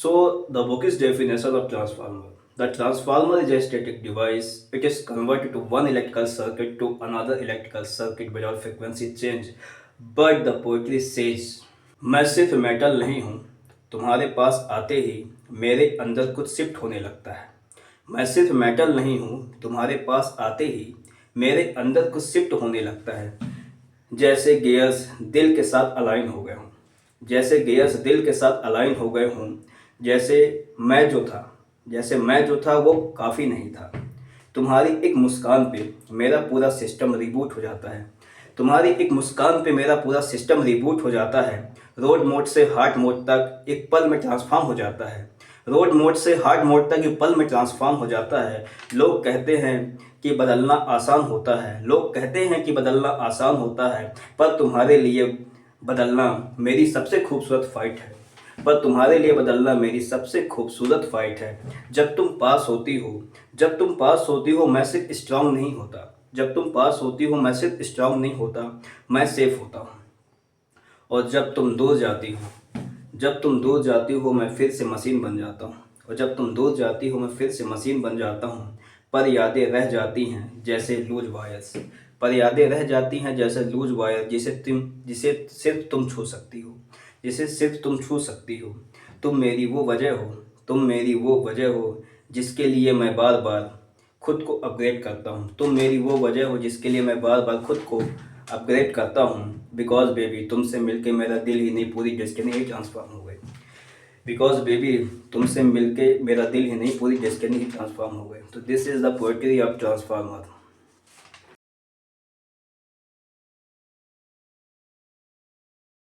So the book is definition of transformer. The transformer is a static device. It is converted to one electrical circuit to another electrical circuit without frequency change. But the poetry says, मैं सिर्फ metal नहीं हूँ, तुम्हारे पास आते ही मेरे अंदर कुछ shift होने लगता है। मैं सिर्फ मेटल नहीं हूँ, तुम्हारे पास आते ही मेरे अंदर कुछ शिफ्ट होने लगता है। जैसे गियर्स दिल के साथ अलाइन हो गए हों, जैसे गियर्स दिल के साथ अलाइन हो गए हों, जैसे मैं जो था वो काफ़ी नहीं था। तुम्हारी एक मुस्कान पे मेरा पूरा सिस्टम रिबूट हो जाता है। तुम्हारी एक मुस्कान पे मेरा पूरा सिस्टम रिबूट हो जाता है। रोड मोड से हार्ट मोड तक एक पल में ट्रांसफॉर्म हो जाता है। रोड मोड से हार्ट मोड तक एक पल में ट्रांसफॉर्म हो जाता है। लोग कहते हैं कि बदलना आसान होता है, लोग कहते हैं कि बदलना आसान होता है, पर तुम्हारे लिए बदलना मेरी सबसे खूबसूरत फाइट है। पर तुम्हारे लिए बदलना मेरी सबसे खूबसूरत फाइट है। जब तुम पास होती हो, जब तुम पास होती हो मैं सिर्फ स्ट्रांग नहीं होता। जब तुम पास होती हो मैं सिर्फ स्ट्रांग नहीं होता, मैं सेफ होता हूँ। और जब तुम दूर जाती हो, जब तुम दूर जाती हो मैं फिर से मशीन बन जाता हूँ। और जब तुम दूर जाती हो मैं फिर से मशीन बन जाता हूँ। पर यादें रह जाती हैं जैसे लूज वायर्स, पर यादें रह जाती हैं जैसे लूज वायर जिसे सिर्फ तुम छू सकती हो, जिसे सिर्फ तुम छू सकती हो। तुम मेरी वो वजह हो, तुम मेरी वो वजह हो जिसके लिए मैं बार बार खुद को अपग्रेड करता हूँ। तुम मेरी वो वजह हो जिसके लिए मैं बार बार खुद को अपग्रेड करता हूँ। बिकॉज बेबी तुमसे मिलके मेरा दिल ही नहीं पूरी डेस्टिनी ही ट्रांसफॉर्म हो गई। बिकॉज बेबी तुमसे मिलके मेरा दिल ही नहीं पूरी डेस्टिनी ही ट्रांसफॉर्म हो गई। तो this is the poetry of transformer.